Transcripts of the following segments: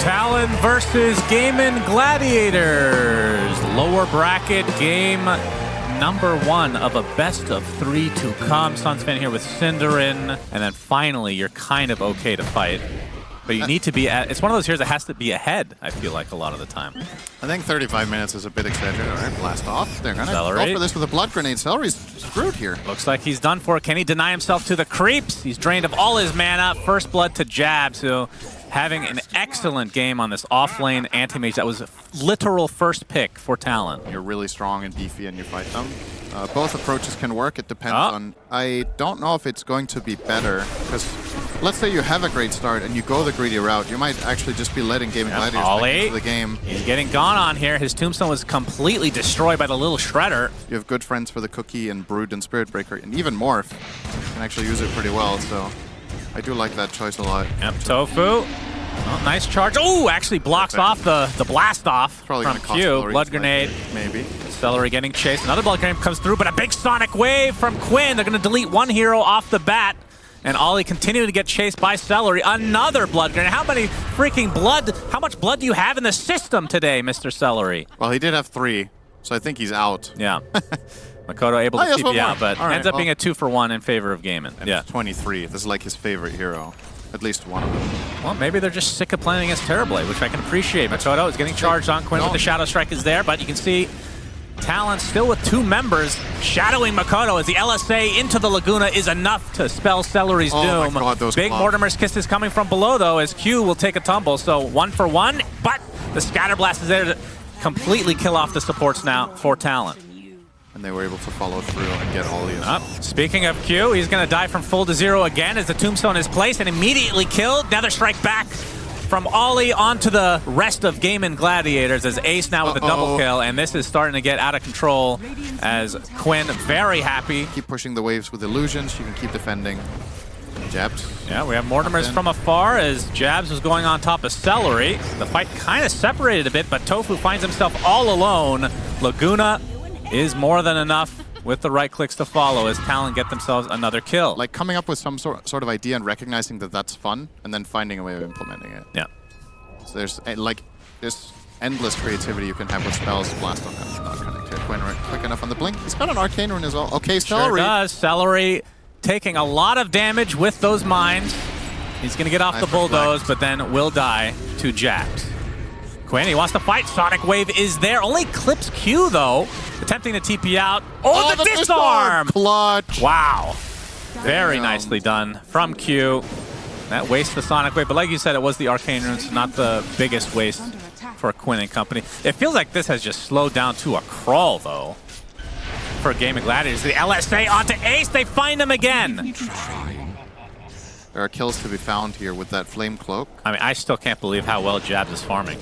Talon versus GAIMIN Gladiators. Lower bracket game number 1 of a best of 3 to come. SUNSfan here with SyndereN. And then finally, you're kind of okay to fight. But you need to be at, it's one of those heroes that has to be ahead, I feel like, a lot of the time. I think 35 minutes is a bit exaggerated. All right, blast off. They're going to go for this with a blood grenade. Celery's screwed here. Looks like he's done for. Can he deny himself to the creeps? He's drained of all his mana. First blood to Jabs, who having an excellent game on this off-lane anti-mage. That was a literal first pick for Talon. You're really strong and beefy and you fight them. Both approaches can work. It depends on... I don't know if it's going to be better, because let's say you have a great start and you go the greedy route, you might actually just be letting GAIMIN Gladiators back into the game. He's getting gone on here. His tombstone was completely destroyed by the little shredder. You have good friends for the cookie and Brood and Spirit Breaker, and even Morph. You can actually use it pretty well, so I do like that choice a lot. Yep, Tofu. Oh, nice charge. Oh, actually blocks off the blast off from Q. Blood grenade. Maybe. Celery getting chased. Another blood grenade comes through, but a big sonic wave from Quinn. They're going to delete one hero off the bat. And Ollie continuing to get chased by Celery. Another blood grenade. How many freaking blood? How much blood do you have in the system today, Mr. Celery? Well, he did have 3, so I think he's out. Yeah. Makoto able to keep you out, but ends up being a 2-for-1 in favor of GAIMIN. Yeah. 23. This is like his favorite hero. At least one of them. Well, maybe they're just sick of playing against Terrorblade, which I can appreciate. Makoto is getting charged on Quinn with the Shadow Strike is there, but you can see Talon still with 2 members shadowing Makoto as the LSA into the Laguna is enough to spell Celery's doom. My God, those Big Mortimer's Kiss is coming from below, though, as Q will take a tumble. So 1-for-1, but the Scatter Blast is there to completely kill off the supports now for Talon. And they were able to follow through and get Ollie up. Speaking of Q, he's going to die from full to 0 again as the tombstone is placed and immediately killed. Nether Strike back from Ollie onto the rest of GAIMIN Gladiators as Ace now with a double kill, and this is starting to get out of control as Quinn very happy. Keep pushing the waves with illusions. You can keep defending. Jabs. Yeah, we have Mortimers from afar as Jabs was going on top of Celery. The fight kind of separated a bit, but Tofu finds himself all alone. Laguna is more than enough with the right clicks to follow as Talon get themselves another kill. Like coming up with some sort of idea and recognizing that that's fun, and then finding a way of implementing it. Yeah. So there's this endless creativity you can have with spells. Blast off not connected. Quinn quick enough on the blink. He's got an Arcane Rune as well. Okay, Celery. Sure does. Celery taking a lot of damage with those mines. He's going to get off the bulldoze, but then will die to Jabs. Quinn, he wants to fight. Sonic Wave is there. Only clips Q, though. Attempting to TP out. Oh, the disarm! Clutch! Wow. Very nicely done from Q. That wastes the Sonic Wave. But like you said, it was the Arcane Runes, not the biggest waste for Quinn and company. It feels like this has just slowed down to a crawl, though, for GAIMIN Gladiators. The LSA onto Ace. They find him again. There are kills to be found here with that Flame Cloak. I mean, I still can't believe how well Jabs is farming.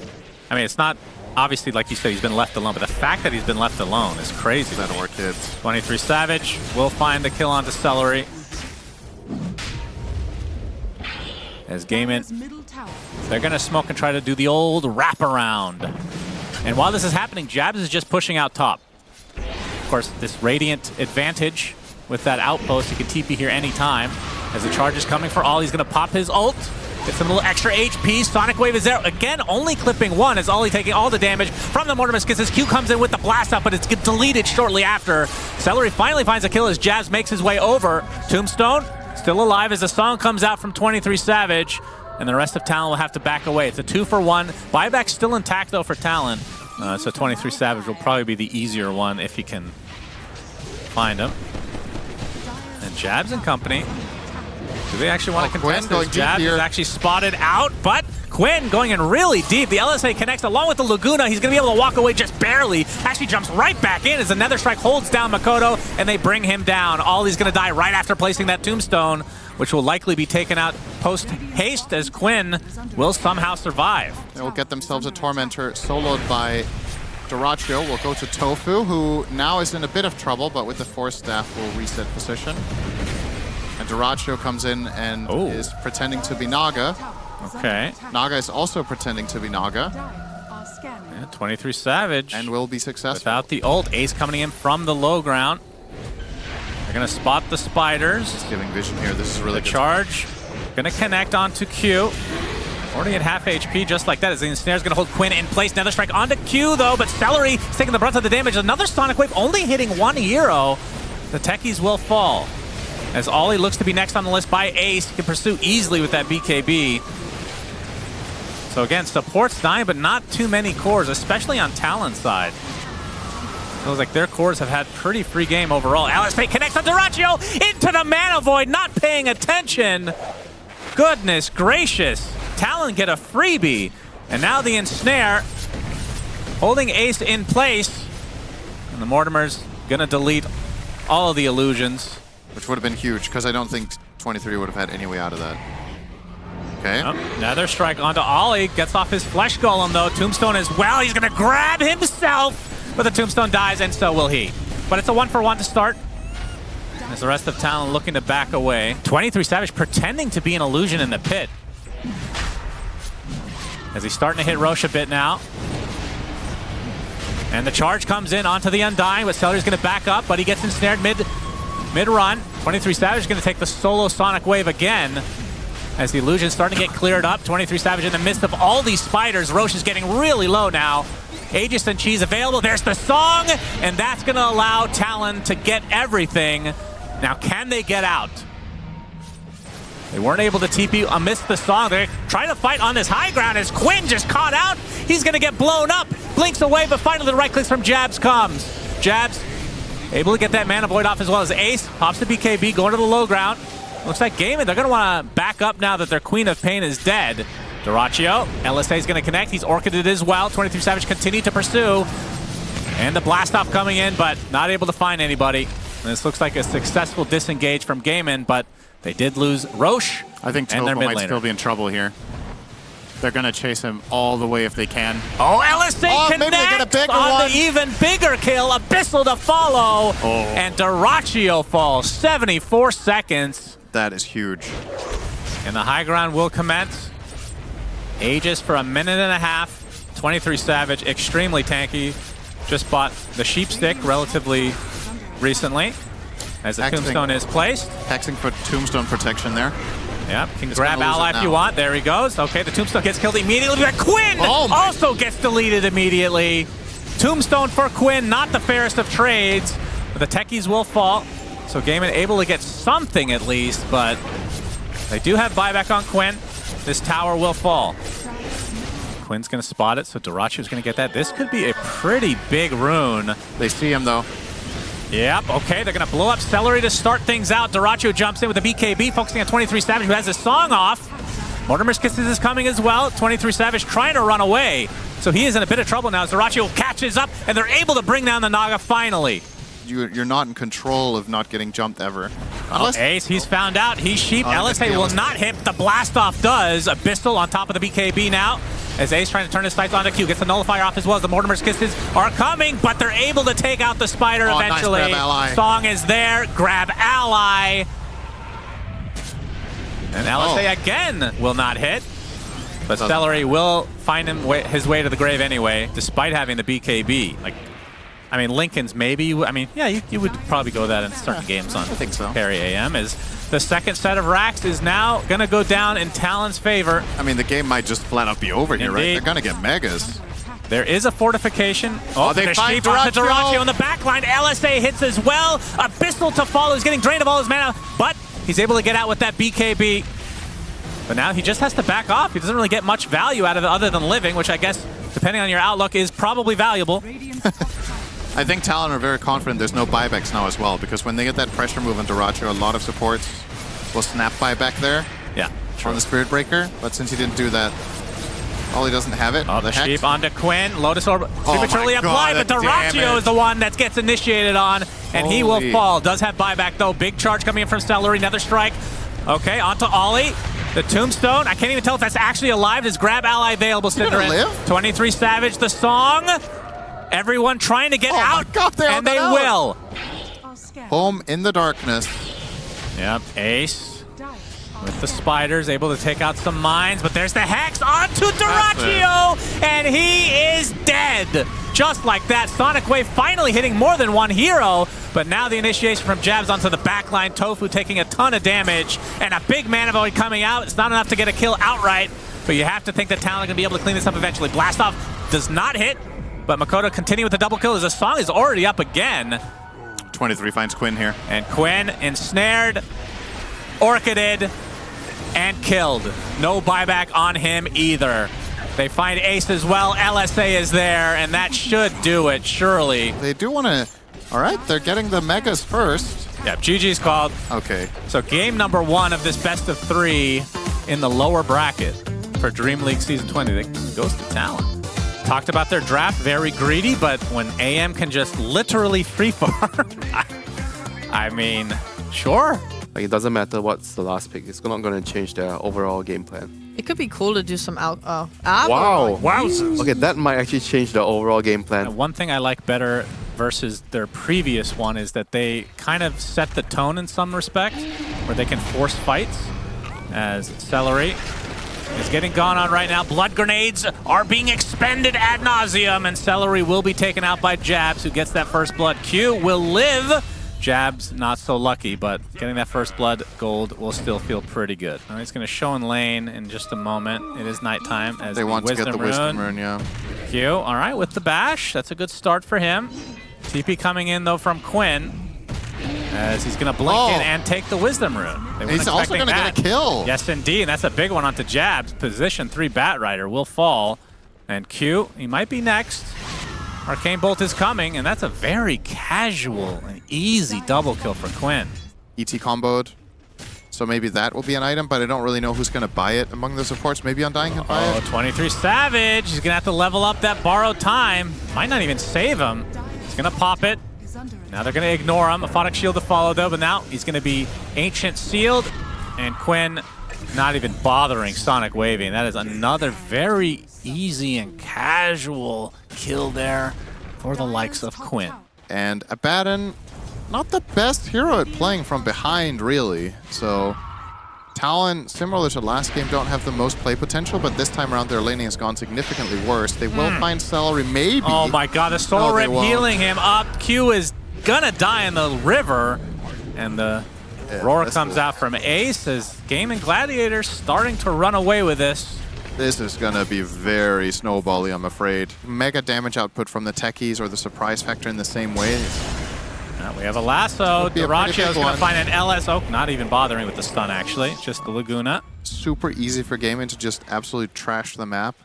I mean, it's not, obviously, like you said, he's been left alone, but the fact that he's been left alone is crazy. That or kids. 23 Savage will find the kill onto Celery. As GAIMIN, they're going to smoke and try to do the old wraparound. And while this is happening, Jabs is just pushing out top. Of course, this Radiant advantage with that outpost, he can TP here anytime. As the charge is coming for all, he's going to pop his ult. Get some little extra HP. Sonic Wave is there. Again, only clipping 1 as Ollie taking all the damage from the Mortimer's Kisses. Q comes in with the blast up, but it's deleted shortly after. Celery finally finds a kill as Jabs makes his way over. Tombstone still alive as the song comes out from 23 Savage. And the rest of Talon will have to back away. It's a 2-for-1. Buyback still intact, though, for Talon. So 23 Savage will probably be the easier one if he can find him. And Jabs and company. Do they actually want to contest this? Jabs is actually spotted out, but Quinn going in really deep. The LSA connects along with the Laguna. He's going to be able to walk away just barely. Actually jumps right back in as the Nether Strike holds down Makoto, and they bring him down. Ollie's going to die right after placing that tombstone, which will likely be taken out post-haste as Quinn will somehow survive. They will get themselves a Tormentor soloed by Dyrachyo. Will go to Tofu, who now is in a bit of trouble, but with the Force Staff will reset position. And Dyrachyo comes in and is pretending to be Naga. Okay. Naga is also pretending to be Naga. Yeah, 23 Savage. And will be successful. Without the ult. Ace coming in from the low ground. They're going to spot the spiders. Just giving vision here. This is really good. Charge. Going to connect onto Q. Already at half HP, just like that, as the Ensnare's gonna hold Quinn in place. Nether Strike onto Q, though, but SyndereN is taking the brunt of the damage. Another Sonic Wave only hitting one hero. The techies will fall. As Ollie looks to be next on the list by Ace, he can pursue easily with that BKB. So again, support's dying, but not too many cores, especially on Talon's side. Feels like their cores have had pretty free game overall. LSA connects on Dyrachyo into the Mana Void, not paying attention. Goodness gracious. Talon get a freebie. And now the Ensnare holding Ace in place. And the Mortimer's gonna delete all of the illusions. Which would have been huge, because I don't think 23 would have had any way out of that. Okay. Nether Strike onto Ollie. Gets off his Flesh Golem, though. Tombstone as well. He's going to grab himself, but the Tombstone dies, and so will he. But it's a 1-for-1 to start. As the rest of Talon looking to back away. 23 Savage pretending to be an illusion in the pit. As he's starting to hit Roche a bit now. And the charge comes in onto the Undying, but SyndereN's going to back up, but he gets ensnared mid-run. 23 Savage is going to take the solo Sonic Wave again. As the illusion's starting to get cleared up. 23 Savage in the midst of all these spiders. Roche is getting really low now. Aegis and Cheese available. There's the song, and that's going to allow Talon to get everything. Now, can they get out? They weren't able to TP amidst the song. They're trying to fight on this high ground as Quinn just caught out. He's going to get blown up. Blinks away, but finally the right clicks from Jabs comes. Jabs able to get that Mana Void off as well as Ace. Pops the BKB, going to the low ground. Looks like GAIMIN, they're going to want to back up now that their Queen of Pain is dead. Dyrachyo, LSA is going to connect. He's Orchided as well. 23 Savage continue to pursue. And the blast off coming in, but not able to find anybody. And this looks like a successful disengage from GAIMIN, but they did lose Roche. I think Tofu might still be in trouble here. They're going to chase him all the way if they can. Oh, LSA connects on the even bigger kill. Abyssal to follow. Oh. And Dyrachyo falls. 74 seconds. That is huge. And the high ground will commence. Aegis for a minute and a half. 23 Savage, extremely tanky. Just bought the Sheep Stick relatively recently. As the Tombstone is placed. Hexing for Tombstone protection there. Yep, can grab ally if you want. There he goes. Okay, the Tombstone gets killed immediately. But Quinn also gets deleted immediately. Tombstone for Quinn, not the fairest of trades. But the techies will fall. So GAIMIN able to get something at least, but they do have buyback on Quinn. This tower will fall. Quinn's going to spot it, so Dyrachyo's going to get that. This could be a pretty big rune. They see him, though. Yep, okay, they're going to blow up SyndereN to start things out. Dyrachyo jumps in with a BKB, focusing on 23 Savage, who has his song off. Mortimer's Kisses is coming as well. 23 Savage trying to run away. So he is in a bit of trouble now as Dyrachyo catches up, and they're able to bring down the Naga finally. You're not in control of not getting jumped ever. Ace, he's found out. He's sheep. LSA will not hit. The blast off does. Abyssal on top of the BKB now. As Ace trying to turn his sights onto Q. Gets the nullifier off as well as the Mortimer's Kisses are coming, but they're able to take out the spider eventually. Nice grab ally. Song is there. Grab ally. And LSA again will not hit. But SyndereN will find his way to the grave anyway, despite having the BKB. Like, I mean, Lincoln's maybe, you would probably go that in certain games on Parry AM. Is the second set of racks is now going to go down in Talon's favor. I mean, the game might just flat out be over here, right? They're going to get megas. There is a fortification. They find Dyrachyo on the back line. LSA hits as well. Abyssal to follow. He's getting drained of all his mana, but he's able to get out with that BKB. But now he just has to back off. He doesn't really get much value out of it other than living, which I guess, depending on your outlook, is probably valuable. I think Talon are very confident there's no buybacks now as well, because when they get that pressure move on Dyrachyo, a lot of supports will snap buyback there. Yeah, on the Spirit Breaker, but since he didn't do that, Ollie doesn't have it. The sheep onto Quinn. Lotus Orb prematurely applied, but Dyrachyo is the one that gets initiated on, and he will fall. Does have buyback though. Big charge coming in from SyndereN. Nether Strike. Okay, onto Ollie. The Tombstone. I can't even tell if that's actually alive. Is grab ally available, SyndereN. 23 Savage. The song. Everyone trying to get out, and they will. Home in the darkness. Yep, Ace with the spiders, able to take out some mines, but there's the Hex onto Dyrachyo, and he is dead. Just like that, Sonic Wave finally hitting more than one hero, but now the initiation from Jabs onto the backline. Tofu taking a ton of damage, and a big Mana Void coming out. It's not enough to get a kill outright. but you have to think that Talon can be able to clean this up eventually. Blast off does not hit, but Makoto continue with the double kill as the song is already up again. 23 finds Quinn here. And Quinn ensnared, orchided, and killed. No buyback on him either. They find Ace as well. LSA is there, and that should do it, surely. They do want to... All right, they're getting the Megas first. Yep, GG's called. Okay. So game number 1 of this best of 3 in the lower bracket for Dream League Season 20 that goes to Talon. Talked about their draft, very greedy, but when AM can just literally free farm, I mean, sure. Like, it doesn't matter what's the last pick. It's not going to change their overall game plan. It could be cool to do some Wow. Wowzers. Okay, that might actually change the overall game plan. And one thing I like better versus their previous one is that they kind of set the tone in some respect, where they can force fights, as Celery is getting gone on right now. Blood grenades are being expended ad nauseum, and Celery will be taken out by Jabs, who gets that first blood. Q will live. Jabs not so lucky, but getting that first blood gold will still feel pretty good. All right, he's going to show in lane in just a moment. It is nighttime as They want to get the Wisdom Rune, yeah. Q, all right, with the bash. That's a good start for him. TP coming in, though, from Quinn, as he's going to blink in and take the Wisdom Rune. He's also going to get a kill. Yes, indeed, and that's a big one onto Jabs. Position 3 Bat Rider will fall. And Q, he might be next. Arcane Bolt is coming, and that's a very casual and easy double kill for Quinn. ET comboed. So maybe that will be an item, but I don't really know who's going to buy it among the supports. Maybe Undying can buy it. 23 Savage. He's going to have to level up that borrowed time. Might not even save him. He's going to pop it. Now they're going to ignore him. A Aphotic Shield to follow, though, but now he's going to be Ancient Sealed. And Quinn not even bothering Sonic Waving. That is another very easy and casual kill there for the likes of Quinn. And Abaddon, not the best hero at playing from behind, really. So Talon, similar to last game, don't have the most play potential, but this time around their laning has gone significantly worse. They will find Celery, maybe. Oh my god, the Soul Rip healing him up. Q is gonna die in the river. And the roar comes out from Ace as GAIMIN Gladiators starting to run away with this. This is going to be very snowbally, I'm afraid. Mega damage output from the techies or the surprise factor in the same way. We have a lasso. Duracio's going to find an LS. Oh, not even bothering with the stun, actually. Just the Laguna. Super easy for GAIMIN to just absolutely trash the map.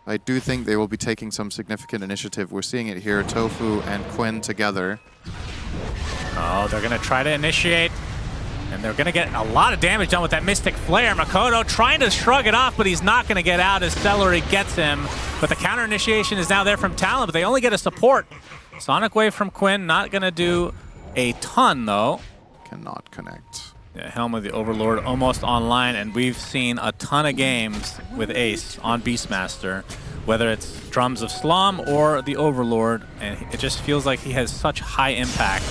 I do think they will be taking some significant initiative. We're seeing it here. Tofu and Quinn together. Oh, they're going to try to initiate. And they're going to get a lot of damage done with that Mystic Flare. Makoto trying to shrug it off, but he's not going to get out as Celery gets him. But the counter initiation is now there from Talon, but they only get a support. Sonic Wave from Quinn, not going to do a ton, though. Cannot connect. Yeah, Helm of the Overlord almost online, and we've seen a ton of games with Ace on Beastmaster, whether it's Drums of Slum or the Overlord, and it just feels like he has such high impact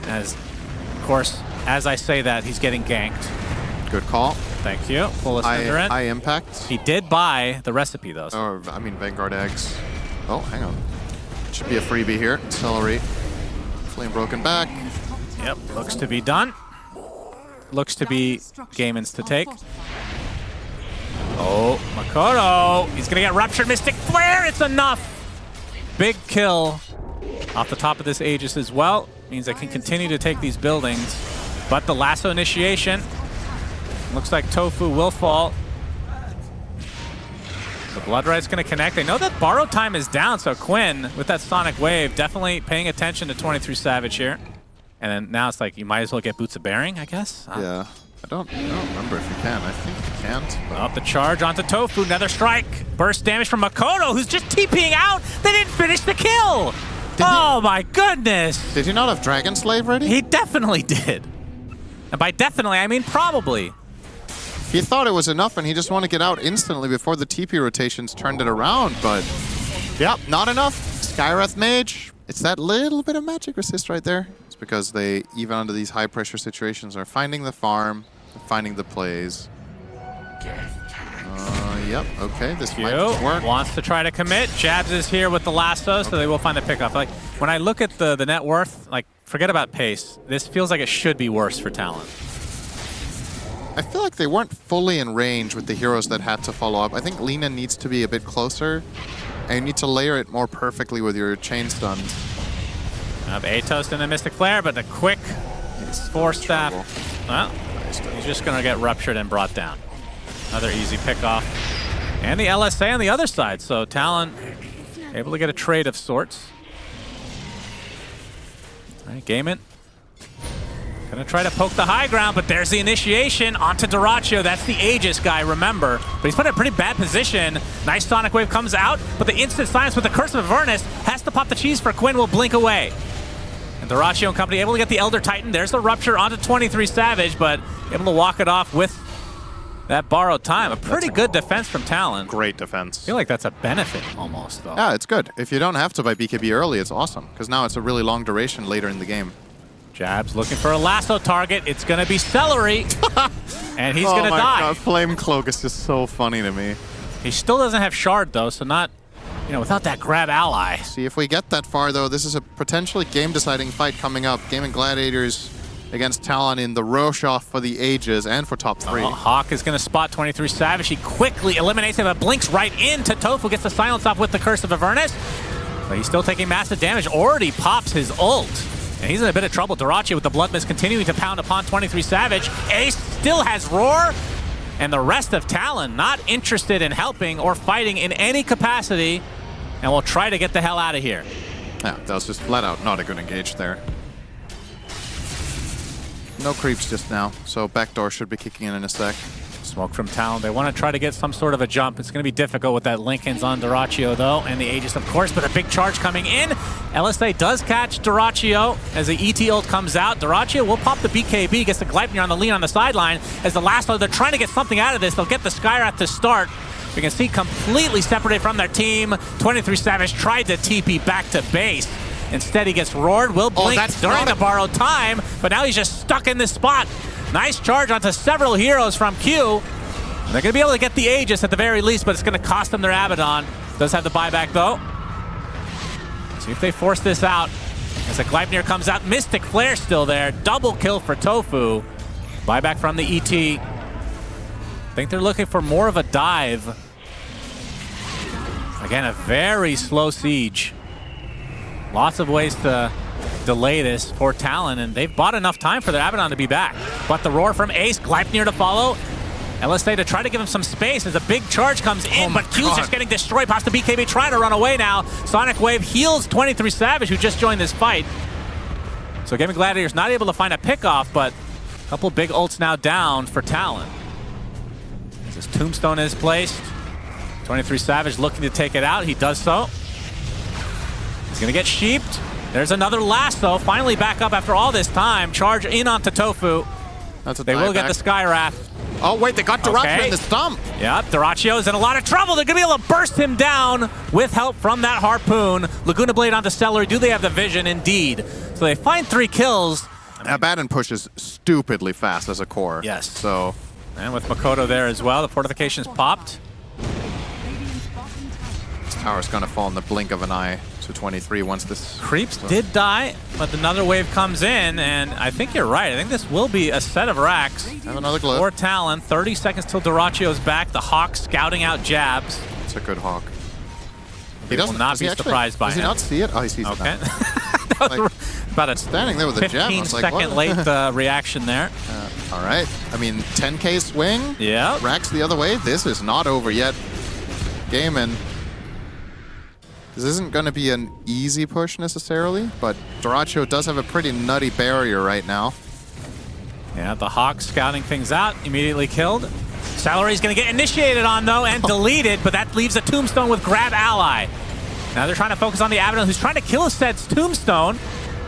as, of course, as I say that, he's getting ganked. Good call. Thank you. Pull a SyndereN. High impact. He did buy the recipe, though. Or, I mean, Vanguard eggs. Oh, hang on. Should be a freebie here. Celery. Flame broken back. Yep, looks to be done. Looks to be GAIMIN's to take. Oh, Makoto. He's going to get Ruptured Mystic Flare. It's enough. Big kill off the top of this Aegis as well. Means they can continue to take these buildings. But the lasso initiation. Looks like Tofu will fall. The Blood Right's going to connect. They know that borrow time is down, so Quinn, with that Sonic Wave, definitely paying attention to 23 Savage here. And then now it's like, you might as well get Boots of Bearing, I guess? Yeah. I don't remember if you can. I think you can't. But... Up the charge onto Tofu. Another strike. Burst damage from Makoto, who's just TPing out. They didn't finish the kill. Oh my goodness. Did he not have Dragon Slave ready? He definitely did. And by definitely, I mean probably. He thought it was enough, and he just wanted to get out instantly before the TP rotations turned it around, but... Yep, not enough. Skywrath Mage. It's that little bit of magic resist right there. It's because they, even under these high-pressure situations, are finding the farm, finding the plays. Yep, okay, this might work. Wants to try to commit. Jabs is here with the lasso, so they will find the pickoff. Like, when I look at the net worth, like, forget about pace. This feels like it should be worse for Talon. I feel like they weren't fully in range with the heroes that had to follow up. I think Lina needs to be a bit closer, and you need to layer it more perfectly with your chain stuns. Up Atos and a Mystic Flare, but a quick Force Staff. Well, he's just going to get ruptured and brought down. Another easy pickoff. And the LSA on the other side, so Talon able to get a trade of sorts. All right, GAIMIN gonna try to poke the high ground, but there's the initiation onto DREAMLEAGUE. That's the Aegis guy, remember. But he's put in a pretty bad position. Nice Sonic Wave comes out, but the instant silence with the Curse of Avernus has to pop the cheese for Quinn, will blink away. And DREAMLEAGUE and company able to get the Elder Titan. There's the rupture onto 23 Savage, but able to walk it off with that borrowed time. A pretty good defense from Talon. Great defense. I feel like that's a benefit almost, though. Yeah, it's good. If you don't have to buy BKB early, it's awesome, because now it's a really long duration later in the game. Jabs looking for a lasso target. It's going to be Celery, and he's going to die. God, Flame Cloak is just so funny to me. He still doesn't have Shard, though, so not, without that grab ally. See, if we get that far, though, this is a potentially game-deciding fight coming up. GAIMIN Gladiators against Talon in the Roche off for the Aegis and for top 3. Hawk is going to spot 23 Savage. He quickly eliminates him, but blinks right into Tofu, gets the silence off with the Curse of Avernus. But he's still taking massive damage. Already pops his ult. And he's in a bit of trouble. DREAMLEAGUE with the Blood Mist continuing to pound upon 23 Savage. Ace still has Roar. And the rest of Talon not interested in helping or fighting in any capacity. And will try to get the hell out of here. Yeah, that was just flat out not a good engage there. No creeps just now, so backdoor should be kicking in a sec. Smoke from Talon. They want to try to get some sort of a jump. It's going to be difficult with that Linken's on DREAMLEAGUE, though, and the Aegis, of course, but a big charge coming in. LSA does catch DREAMLEAGUE as the ET ult comes out. DREAMLEAGUE will pop the BKB, gets the Gleipnir on the lean on the sideline. As the last one, they're trying to get something out of this. They'll get the Skywrath to start. We can see completely separated from their team. 23 Savage tried to TP back to base. Instead, he gets roared. Will blink during the borrowed time, but now he's just stuck in this spot. Nice charge onto several heroes from Q. They're going to be able to get the Aegis at the very least, but it's going to cost them their Abaddon. Does have the buyback, though. See if they force this out. As the Gleipnir comes out, Mystic Flare still there. Double kill for Tofu. Buyback from the ET. I think they're looking for more of a dive. Again, a very slow siege. Lots of ways to delay this for Talon, and they've bought enough time for their Abaddon to be back. But the roar from Ace, Gleipnir to follow. LSA to try to give him some space as a big charge comes in, but Q's just getting destroyed. Pops the BKB trying to run away now. Sonic Wave heals 23 Savage, who just joined this fight. So GAIMIN Gladiators not able to find a pickoff, but a couple big ults now down for Talon. As this Tombstone is placed, 23 Savage looking to take it out. He does so. He's going to get sheeped. There's another lasso. Finally back up after all this time. Charge in onto Tofu. They will get the Skywrath. Oh, wait, they got DREAMLEAGUE in the stump. Yep, DREAMLEAGUE is in a lot of trouble. They're going to be able to burst him down with help from that Harpoon. Laguna Blade onto Celery. Do they have the vision? Indeed. So they find 3 kills. Abaddon pushes stupidly fast as a core. Yes. So, and with Makoto there as well, the fortification's popped. This tower's going to fall in the blink of an eye to 23 once this... Creeps did die, but another wave comes in, and I think you're right. I think this will be a set of racks. Have another glyph. For Talon. 30 seconds till DREAMLEAGUE is back. The Hawk scouting out jabs. It's a good Hawk. He will not be surprised by him. Does he not see it? Oh, he sees it now. That was about a standing there with a jab. 15-second late reaction there. All right. I mean, 10k swing. Yeah. Racks the other way. This is not over yet. GAIMIN. This isn't going to be an easy push necessarily, but DREAMLEAGUE does have a pretty nutty barrier right now. Yeah, the Hawk scouting things out, immediately killed. Celery's going to get initiated on, though, and deleted, but that leaves a Tombstone with Grab Ally. Now they're trying to focus on the Abaddon, who's trying to kill Sed's Tombstone.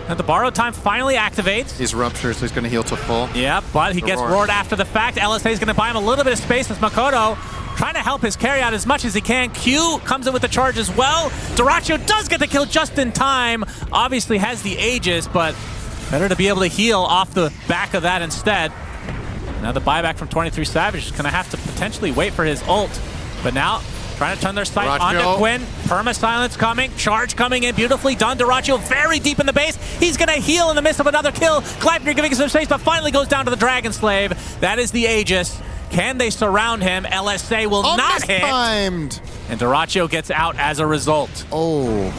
And the borrowed time finally activates. He's ruptured, so he's going to heal to full. Yeah, but he gets roared after the fact. LSA is going to buy him a little bit of space as Makoto trying to help his carry out as much as he can. Q comes in with the charge as well. DREAMLEAGUE does get the kill just in time. Obviously has the Aegis, but better to be able to heal off the back of that instead. Now the buyback from 23 Savage is going to have to potentially wait for his ult. But now Trying to turn their sight Dyrachyo. onto Quinn. Perma-silence coming. Charge coming in. Beautifully done. Dyrachyo very deep in the base. He's going to heal in the midst of another kill. Gladiator giving some space, but finally goes down to the Dragon Slave. That is the Aegis. Can they surround him? LSA will not hit. Mistimed. And Dyrachyo gets out as a result. Oh.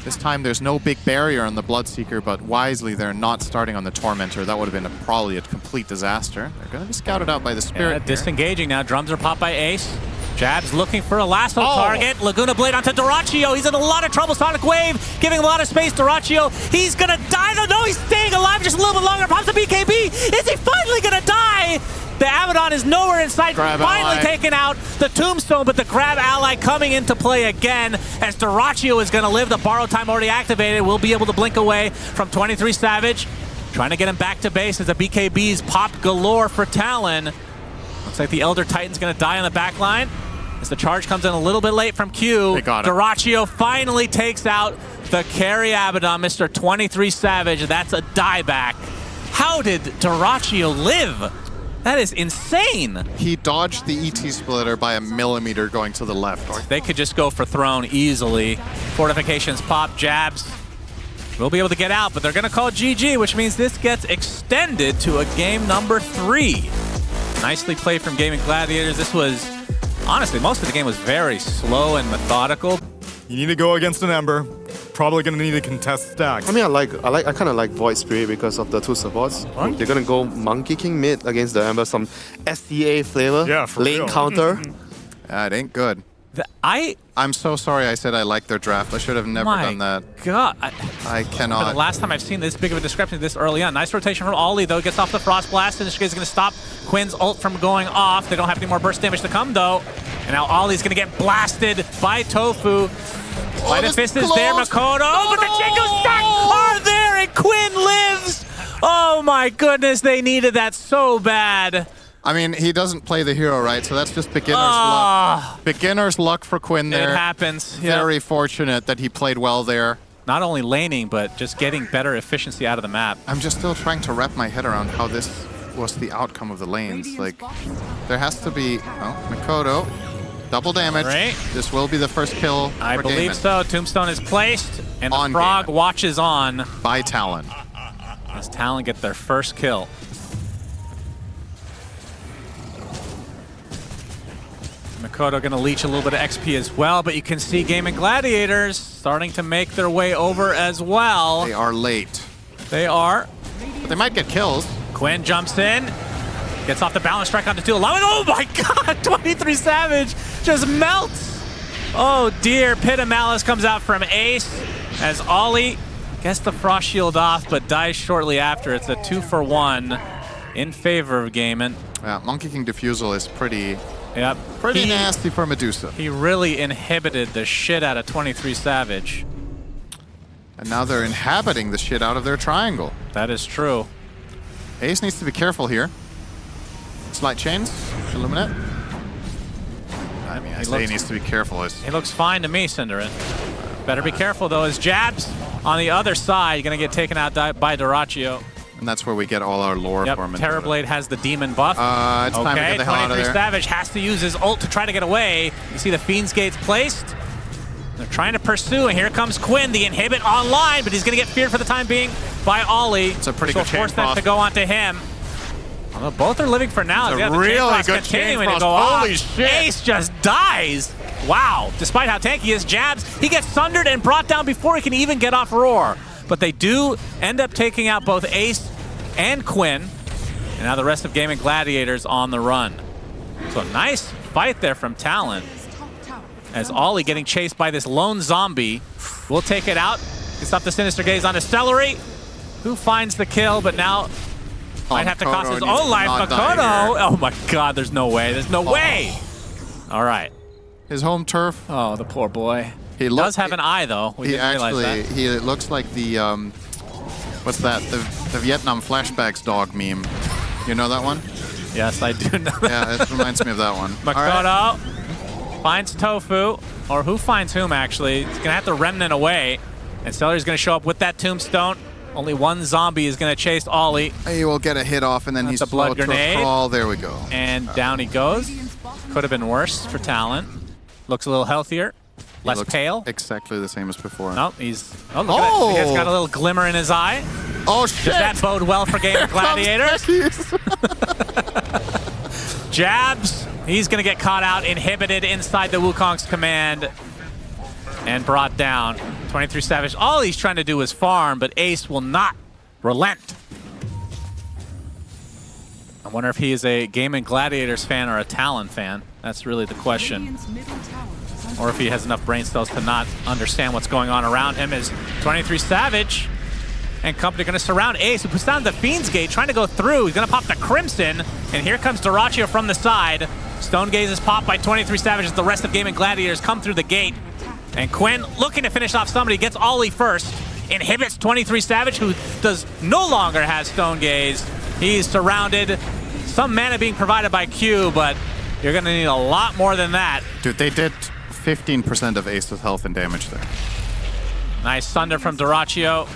This time there's no big barrier on the Bloodseeker, but wisely they're not starting on the Tormentor. That would have been probably a complete disaster. They're going to be scouted out by the Spirit. Yeah, disengaging now. Drums are popped by Ace. Jabs looking for a lasso target. Laguna Blade onto Dyrachyo. He's in a lot of trouble. Sonic Wave giving him a lot of space. Dyrachyo, he's going to die. No, he's staying alive just a little bit longer. Pops a BKB. Is he finally going to die? The Abaddon is nowhere in sight. Grab Finally ally. taking out the Tombstone, but the grab ally coming into play again as Dyrachyo is going to live. The borrow time already activated. We'll be able to blink away from 23 Savage. Trying to get him back to base as the BKBs pop galore for Talon. Looks like the Elder Titan's going to die on the back line as the charge comes in a little bit late from Q. They got it. Dyrachyo finally takes out the carry Abaddon, Mr. 23 Savage. That's a dieback. How did Dyrachyo live? That is insane. He dodged the ET splitter by a millimeter going to the left. They could just go for throne easily. Fortifications pop, Jabs. We'll be able to get out, but they're going to call GG, which means this gets extended to a game number 3. Nicely played from GAIMIN Gladiators. This was, honestly, most of the game was very slow and methodical. You need to go against an Ember. Probably gonna need to contest stacks. I mean, I kind of like Void Spirit because of the two supports. They're gonna go Monkey King mid against the Ember, some SDA flavor, Yeah, for lane real. counter. It ain't good. I'm so sorry I said I liked their draft. I should have never done that. God. I The cannot. last time I've seen this big of a discrepancy this early on. Nice rotation from Ollie, though. Gets off the Frost Blast. And this is going to stop Quinn's ult from going off. They don't have any more burst damage to come, though. And now Ollie's going to get blasted by Tofu. Might have Fist is there, Makoto. But the Jingle Stack are there, and Quinn lives! Oh my goodness, they needed that so bad. I mean, he doesn't play the hero, right? So that's just beginner's luck. Beginner's luck for Quinn there. It happens. Yeah. Very fortunate that he played well there. Not only laning, but just getting better efficiency out of the map. I'm just still trying to wrap my head around how this was the outcome of the lanes. Like, there has to be... Oh, Makoto. Double damage. Right. This will be the first kill I for believe GAIMIN. so. Tombstone is placed, and the On Frog GAIMIN. watches on By Talon. as Talon get their first kill. Makoto going to leech a little bit of XP as well, but you can see GAIMIN Gladiators starting to make their way over as well. They are late. They are. But they might get kills. Quinn jumps in, gets off the balance strike onto 2. Oh my god, 23 Savage just melts. Oh dear, Pit of Malice comes out from Ace as Ollie gets the Frost Shield off, but dies shortly after. It's a 2-for-1 in favor of GAIMIN. Yeah, Monkey King Diffusal is pretty Yep. nasty for Medusa. He really inhibited the shit out of 23 Savage. And now they're inhabiting the shit out of their triangle. That is true. Ace needs to be careful here. Slight chains, Illuminate. I mean, I say he needs to be careful. He looks fine to me, SyndereN. Better be careful, though, as Jabs on the other side going to get taken out by Dyrachyo. And that's where we get all our lore Yep, from. Terrorblade has the demon buff. It's time to get the hell out of 23 there. Savage has to use his ult to try to get away. You see the Fiend's Gates placed. They're trying to pursue, and here comes Quinn, the inhibit online, but he's going to get feared for the time being by Ollie. It's a pretty So good chain force them frost. to go onto him. Although both are living for now. It's a Yeah, the chain really frost good chain continuing to frost. go off. Holy shit. Ace just dies. Wow. Despite how tanky he is, Jabs, he gets sundered and brought down before he can even get off Roar. But they do end up taking out both Ace and Quinn. And now the rest of GAIMIN Gladiators on the run. So nice fight there from Talon. As Ollie getting chased by this lone zombie. We'll take it out. Gets up the Sinister Gaze onto Celery, who finds the kill, but now might have to cost his Makoto own life. needs to not die Makoto! here. Oh my god, there's no way. There's no way! All right. His home turf. Oh, the poor boy. He Does have an eye, though. We He didn't realize actually, that. he looks like the, what's that? The Vietnam flashbacks dog meme. You know that one? Yes, I do know that. Yeah, it reminds me of that one. All right. Makoto finds Tofu, or who finds whom, actually. He's going to have to remnant away, and Celery's going to show up with that tombstone. Only one zombie is going to chase Ollie, He will get a hit off, and then That's he's a blood slow to a grenade. crawl. There we go. and down he goes. Could have been worse for Talon. Looks a little healthier, less looks pale. Exactly the same as before. Nope, he's... Oh, look at that. He's got a little glimmer in his eye. Oh, shit! Does that bode well for GAIMIN Gladiators? Jabs, he's going to get caught out, inhibited inside the Wukong's command, and brought down. 23 Savage, all he's trying to do is farm, but Ace will not relent. I wonder if he is a GAIMIN Gladiators fan or a Talon fan. That's really the question. Or if he has enough brain cells to not understand what's going on around him. As 23 Savage and company going to surround Ace, who puts down the Fiend's Gate, trying to go through. He's going to pop the Crimson, and here comes DREAMLEAGUE from the side. Stone Gaze is popped by 23 Savage as the rest of GAIMIN Gladiators come through the gate. And Quinn looking to finish off somebody, gets Ollie first, inhibits 23 Savage, who does no longer have Stone Gaze. He's surrounded. Some mana being provided by Q, but you're going to need a lot more than that. Dude, they did 15% of Ace's health and damage there. Nice thunder from DREAMLEAGUE.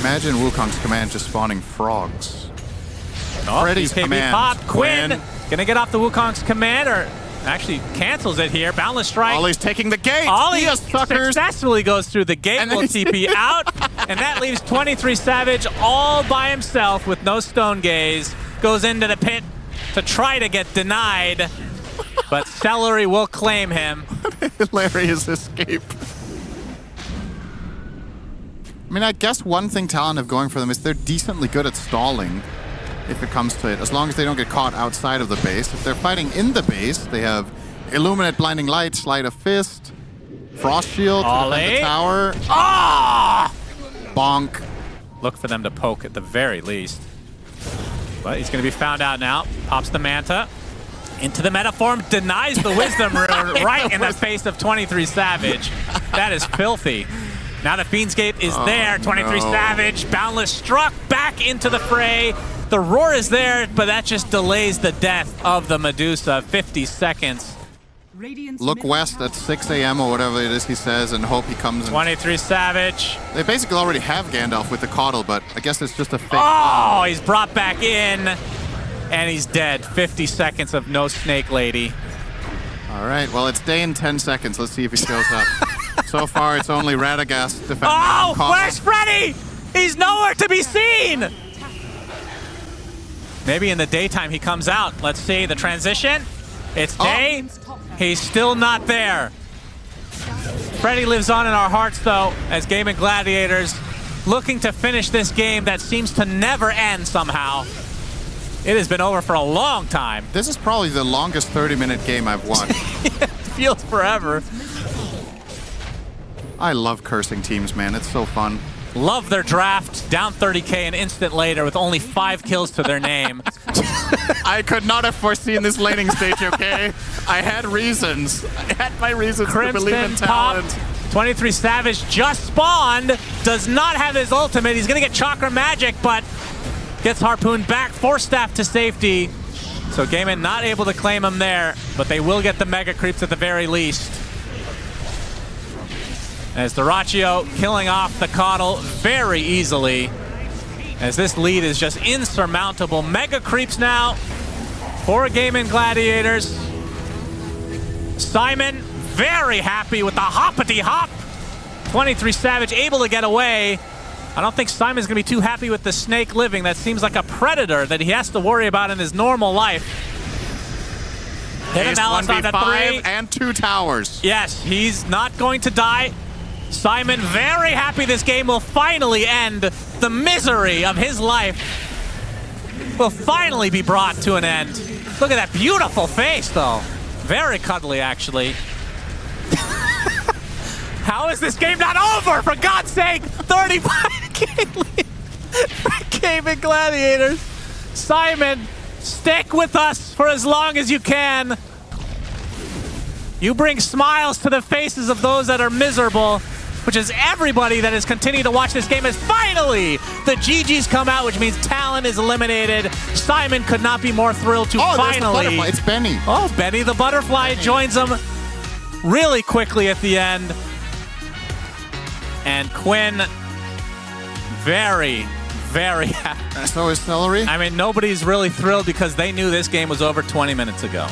Imagine Wukong's command just spawning frogs. Oh, Freddy's command. Pop. Quinn gonna get off the Wukong's command, or actually cancels it here. Boundless Strike. Ollie's taking the gate. Ollie suckers. successfully goes through the gate, And will then TP out, and that leaves 23 Savage all by himself with no Stone Gaze. Goes into the pit to try to get denied, but Celery will claim him. Hilarious escape. I mean, I guess one thing Talon have going for them is they're decently good at stalling if it comes to it, as long as they don't get caught outside of the base. If they're fighting in the base, they have Illuminate, Blinding Light, Sleight of Fist, Frost Shield to defend the tower. Ah! Bonk. Look for them to poke at the very least. But he's going to be found out now. Pops the Manta. Into the Metaform, denies the Wisdom Rune right in the face of 23 Savage. That is filthy. Now the Fiend's Gate is there. 23 Savage, Boundless struck back into the fray. The roar is there, but that just delays the death of the Medusa. 50 seconds. Look west at 6 a.m. or whatever it is he says and hope he comes in. 23 Savage. They basically already have Gandalf with the Coddle, but I guess it's just a fake. Oh, he's brought back in, and he's dead. 50 seconds of no Snake Lady. All right, well, it's day and 10 seconds. Let's see if he shows up. So far, it's only Radagast defending. Oh, where's Freddy? He's nowhere to be seen. Maybe in the daytime he comes out. Let's see the transition. It's day. He's still not there. Freddy lives on in our hearts, though, as GAIMIN Gladiators looking to finish this game that seems to never end somehow. It has been over for a long time. This is probably the longest 30-minute game I've watched. It feels forever. I love cursing teams, man. It's so fun. Love their draft. Down 30K an instant later with only 5 kills to their name. I could not have foreseen this laning stage, okay? I had reasons. I had my reasons to believe in Crimson talent. popped. 23 Savage just spawned. Does not have his ultimate. He's going to get Chakra Magic, but gets harpooned back. Force Staff to safety. So GAIMIN not able to claim him there, but they will get the Mega Creeps at the very least. As DREAMLEAGUE killing off the Coddle very easily, as this lead is just insurmountable. Mega Creeps now for GAIMIN Gladiators. Simon very happy with the hoppity hop. 23 Savage able to get away. I don't think Simon's gonna be too happy with the snake living. That seems like a predator that he has to worry about in his normal life. Hit him Alice on the 3 and 2 towers. Yes, he's not going to die. Simon very happy this game will finally end. The misery of his life will finally be brought to an end. Look at that beautiful face, though. Very cuddly, actually. How is this game not over, for God's sake? 35K lead for GAIMIN Gladiators. Simon, stick with us for as long as you can. You bring smiles to the faces of those that are miserable, which is everybody that has continued to watch this game. As finally the GGs come out, which means Talon is eliminated. Simon could not be more thrilled to finally. It's Benny. Oh, Benny the Butterfly joins him really quickly at the end. And Quinn very happy. So is Celery. I mean, nobody's really thrilled because they knew this game was over 20 minutes ago.